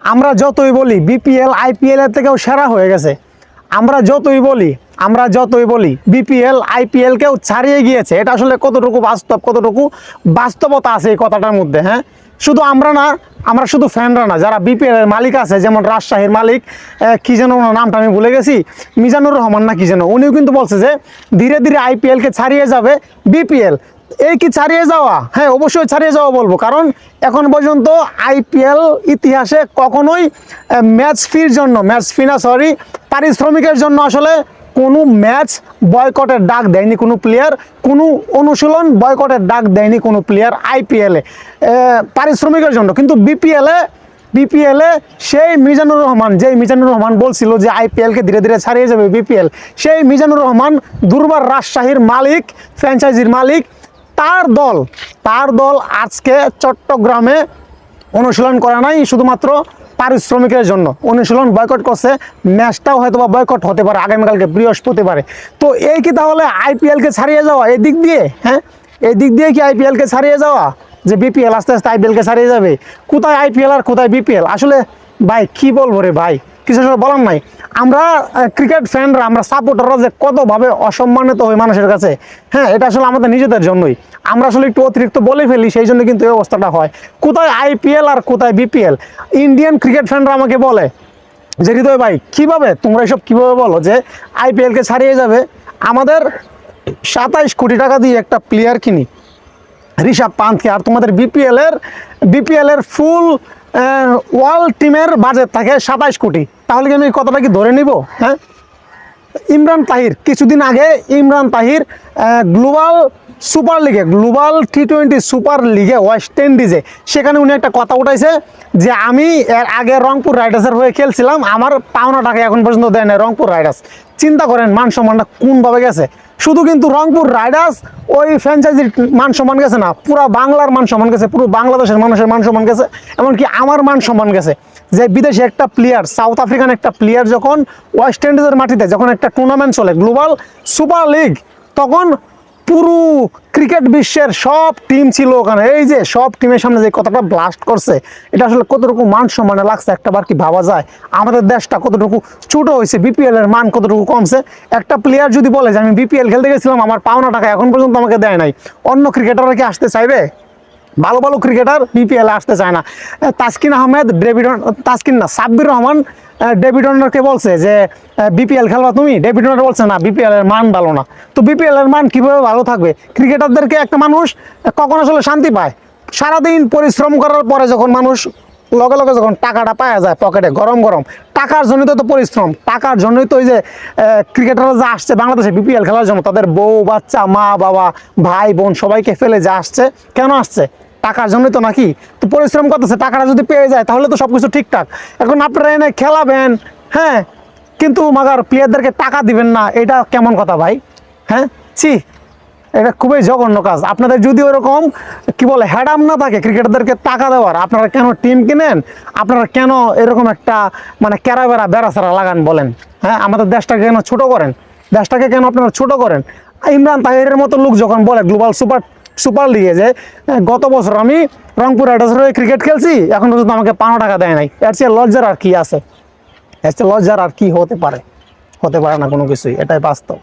আমরা যতই বলি বিপিএল আইপিএল এর থেকেও সেরা হয়ে গেছে, আমরা যতই বলি বিপিএল আইপিএল কেও ছাড়িয়ে গিয়েছে, এটা আসলে কতটুকু বাস্তব, কতটুকু বাস্তবতা আছে এই কথাটার মধ্যে? হ্যাঁ, শুধু আমরা না, আমরা শুধু ফ্যানরা না, যারা বিপিএল এর মালিক আছে, যেমন রাজশাহীর মালিক কি যেন ওনার নামটা আমি ভুলে গেছি, মিজানুর রহমান না কি যেন, উনিও কিন্তু বলছে যে ধীরে ধীরে আইপিএলকে ছাড়িয়ে যাবে বিপিএল। এই কি ছাড়িয়ে যাওয়া? হ্যাঁ, অবশ্যই ছাড়িয়ে যাওয়া বলবো, কারণ এখন পর্যন্ত আইপিএল ইতিহাসে কখনোই ম্যাচ ফি না সরি পারিশ্রমিকের জন্য আসলে কোনো ম্যাচ বয়কটের ডাক দেয়নি কোনো প্লেয়ার, কোনো অনুশীলন বয়কটের ডাক দেয়নি কোনো প্লেয়ার আইপিএলে পারিশ্রমিকের জন্য। কিন্তু বিপিএলে সেই মিজানুর রহমান বলছিল যে আইপিএলকে ধীরে ধীরে ছাড়িয়ে যাবে বিপিএল, সেই মিজানুর রহমান দুর্বার রাজশাহীর মালিক, ফ্র্যাঞ্চাইজির মালিক, তার দল আজকে চট্টগ্রামে অনুশীলন করে নাই শুধুমাত্র পারিশ্রমিকের জন্য, অনুশীলন বয়কট করছে। ম্যাচটাও হয়তো বা বয়কট হতে পারে আগামীকালকে বৃহস্পতিবারে। তো এই কি তাহলে আইপিএলকে ছাড়িয়ে যাওয়া এদিক দিয়ে? হ্যাঁ, এই দিক দিয়ে কি আইপিএলকে ছাড়িয়ে যাওয়া, যে বিপিএল আস্তে আস্তে আইপিএলকে ছাড়িয়ে যাবে? কোথায় আইপিএল আর কোথায় বিপিএল? আসলে ভাই কি বলবো রে ভাই, কিছু আসলে বলার নাই। আমরা ক্রিকেট ফ্যানরা, আমরা সাপোর্টাররা যে কতভাবে অসম্মানিত হই মানুষের কাছে, হ্যাঁ, এটা আসলে আমাদের নিজেদের জন্যই। আমরা আসলে একটু অতিরিক্ত বলে ফেলি, সেই জন্য কিন্তু এই অবস্থাটা হয়। কোথায় আইপিএল আর কোথায় বিপিএল? ইন্ডিয়ান ক্রিকেট ফ্যানরা আমাকে বলে যে হৃদয় ভাই কিভাবে তোমরা এসব কীভাবে বলো যে আইপিএলকে ছাড়িয়ে যাবে? আমাদের 27 কোটি টাকা দিয়ে একটা প্লেয়ার কিনি ঋষভ পান্থকে, আর তোমাদের বিপিএলের ফুল ওয়ার্ল্ড টিমের বাজেট থাকে 27 কোটি, তাহলে কি আমি এই কথাটা কি ধরে নিব? হ্যাঁ, ইমরান তাহির কিছুদিন আগে গ্লোবাল T20 সুপার লিগে ওয়েস্ট ইন্ডিজে, সেখানে উনি একটা কথা উঠাইছে যে আমি এর আগে রংপুর রাইডার্সের হয়ে খেলছিলাম, আমার পাওনা টাকা এখন পর্যন্ত দেয় না রংপুর রাইডার্স। চিন্তা করেন মান সম্মানটা কোনভাবে গেছে। শুধু কিন্তু রংপুর রাইডার্স ওই ফ্র্যাঞ্চাইজির মান সম্মান গেছে না, পুরো বাংলার মান সম্মান গেছে, পুরো বাংলাদেশের মানুষের মান সম্মান গেছে, এমনকি আমার মান সম্মান গেছে। যে বিদেশে একটা প্লেয়ার, সাউথ আফ্রিকান একটা প্লেয়ার যখন ওয়েস্ট ইন্ডিজের মাটিতে যখন একটা টুর্নামেন্ট চলে গ্লোবাল সুপার লিগ, তখন পুরো ক্রিকেট বিশ্বের সব টিম ছিল ওখানে। এই যে সব টিমের সামনে যে কথাটা ব্লাস্ট করছে, এটা আসলে কতটুকু মান সম্মানে লাগছে একটাবার কি ভাবা যায়? আমাদের দেশটা কতটুকু ছোট হয়েছে, বিপিএল এর মান কতটুকু কমছে। একটা প্লেয়ার যদি বলে যে আমি বিপিএল খেলতে গেছিলাম, আমার পাওনা টাকা এখন পর্যন্ত আমাকে দেয় নাই, অন্য ক্রিকেটাররা কি আসতে চাইবে? ভালো ভালো ক্রিকেটার বিপিএল আসতে চায় না। সাব্বির রহমান ডেভিড ওয়ার্নারকে বলছে যে বিপিএল খেলবা তুমি, ডেভিড ওয়ার্নার বলছে না বিপিএল এর মান ভালো না। তো বিপিএল এর মান কিভাবে ভালো থাকবে? ক্রিকেটারদেরকে একটা মানুষ কখন আসলে শান্তি পায়? সারাদিন পরিশ্রম করার পরে যখন মানুষ লগে লগে যখন টাকাটা পাওয়া যায় পকেটে গরম গরম, টাকার জন্যই তো পরিশ্রম, টাকার জন্যই তো ওই যে ক্রিকেটাররা যে আসছে বাংলাদেশে বিপিএল খেলার জন্য, তাদের বউ বাচ্চা মা বাবা ভাই বোন সবাইকে ফেলে যে আসছে, কেন আসছে? টাকার জন্যই তো নাকি? তো পরিশ্রম করতেছে, টাকাটা যদি পেয়ে যায় তাহলে তো সব কিছু ঠিকঠাক। এখন আপনারা এনে খেলাবেন, হ্যাঁ, কিন্তু মাগার প্লেয়ারদেরকে টাকা দিবেন না, এটা কেমন কথা ভাই? হ্যাঁ, এটা খুবই জঘন্য কাজ। আপনাদের যদি ওরকম কি বলে হ্যাডাম না থাকে ক্রিকেটারদেরকে টাকা দেওয়ার, আপনারা কেন টিম কিনেন? আপনারা কেন এরকম একটা মানে বেড়াছাড়া লাগান বলেন? হ্যাঁ, আমাদের দেশটাকে কেন ছোট করেন? দেশটাকে কেন আপনারা ছোট করেন? ইমরান তাহিরের মতো লোক যখন বলে গ্লোবাল সুপার লিগে যে গত বছর আমি রংপুর রাইডার্সের হয়ে ক্রিকেট খেলছি, এখন পর্যন্ত আমাকে 5 টাকা দেয় নাই, এর চেয়ে লজ্জার আর কি আছে? এর চেয়ে লজ্জার আর কি হতে পারে না কোনো কিছুই, এটাই বাস্তব।